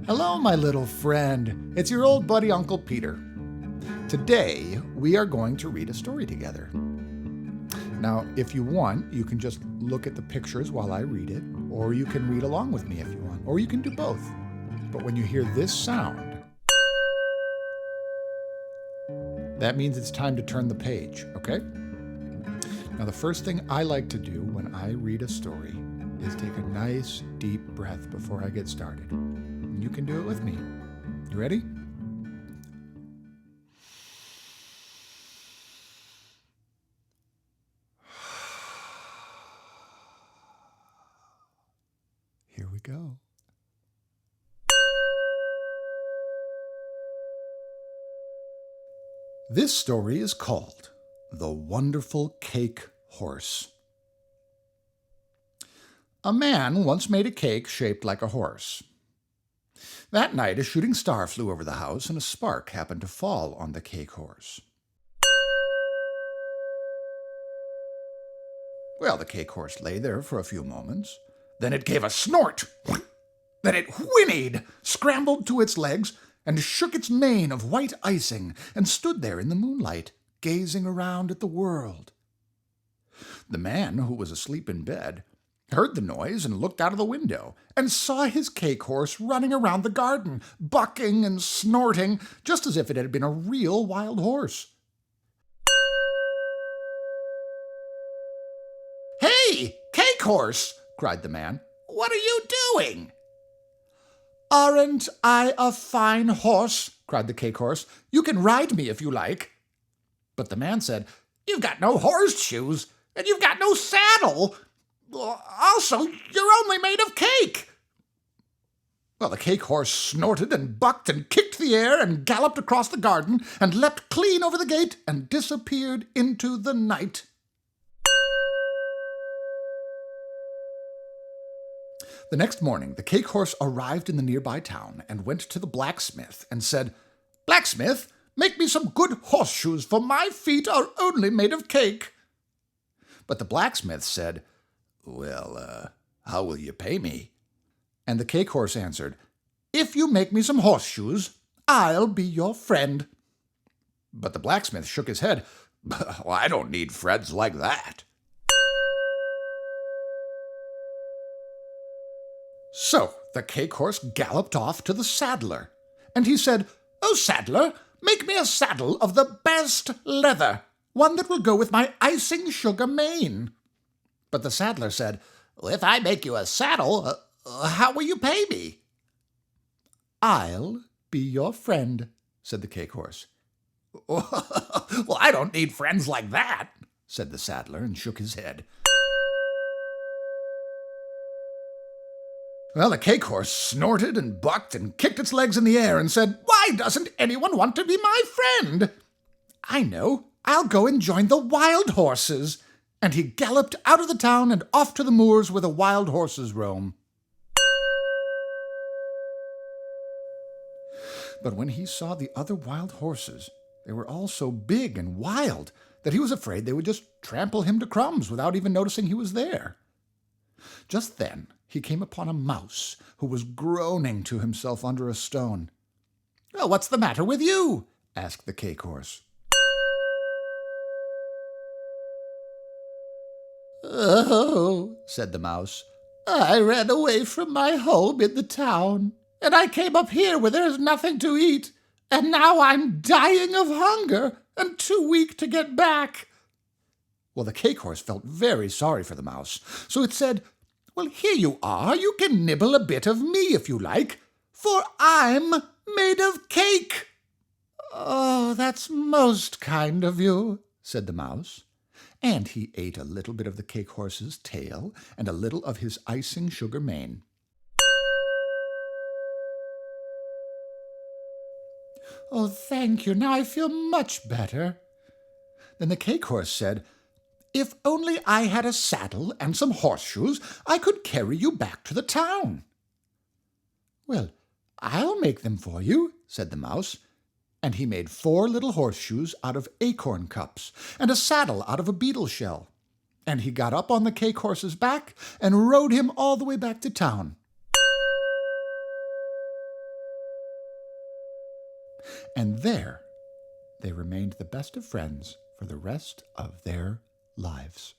Hello, my little friend. It's your old buddy, Uncle Peter. Today, we are going to read a story together. Now, if you want, you can just look at the pictures while I read it, or you can read along with me if you want, or you can do both. But when you hear this sound, that means it's time to turn the page, okay? Now, the first thing I like to do when I read a story is take a nice, deep breath before I get started. And you can do it with me. You ready? Here we go. This story is called The Wonderful Cake Horse. A man once made a cake shaped like a horse. That night, a shooting star flew over the house, and a spark happened to fall on the cake horse. Well, the cake horse lay there for a few moments. Then it gave a snort. Then it whinnied, scrambled to its legs, and shook its mane of white icing, and stood there in the moonlight, gazing around at the world. The man, who was asleep in bed, heard the noise and looked out of the window, and saw his cake horse running around the garden, bucking and snorting, just as if it had been a real wild horse. "Hey, cake horse!" cried the man. "What are you doing?" "Aren't I a fine horse?" cried the cake horse. "You can ride me if you like." But the man said, "You've got no horseshoes, and you've got no saddle. Also, you're only made of cake." Well, the cake horse snorted and bucked and kicked the air and galloped across the garden and leapt clean over the gate and disappeared into the night. The next morning, the cake horse arrived in the nearby town and went to the blacksmith and said, "Blacksmith, make me some good horseshoes, for my feet are only made of cake." But the blacksmith said, "Well, how will you pay me?" And the cake horse answered, "If you make me some horseshoes, I'll be your friend." But the blacksmith shook his head. "Well, I don't need friends like that." So the cake horse galloped off to the saddler, and he said, "Oh, saddler, make me a saddle of the best leather, one that will go with my icing sugar mane." But the saddler said, "If I make you a saddle, how will you pay me?" "I'll be your friend," said the cake horse. "Well, I don't need friends like that," said the saddler, and shook his head. Well, the cake horse snorted and bucked and kicked its legs in the air and said, "Why doesn't anyone want to be my friend? I know, I'll go and join the wild horses." And he galloped out of the town and off to the moors where the wild horses roam. But when he saw the other wild horses, they were all so big and wild that he was afraid they would just trample him to crumbs without even noticing he was there. Just then he came upon a mouse who was groaning to himself under a stone. "Well, what's the matter with you?" asked the cake horse. "Oh," said the mouse, "I ran away from my home in the town, and I came up here where there's nothing to eat, and now I'm dying of hunger and too weak to get back." Well, the cake horse felt very sorry for the mouse, so it said, "Well, here you are. You can nibble a bit of me if you like, for I'm made of cake." "Oh, that's most kind of you," said the mouse. And he ate a little bit of the cake horse's tail and a little of his icing sugar mane. "Oh, thank you. Now I feel much better." Then the cake horse said, "If only I had a saddle and some horseshoes, I could carry you back to the town." "Well, I'll make them for you," said the mouse. And he made 4 little horseshoes out of acorn cups, and a saddle out of a beetle shell. And he got up on the cake horse's back and rode him all the way back to town. And there they remained the best of friends for the rest of their lives.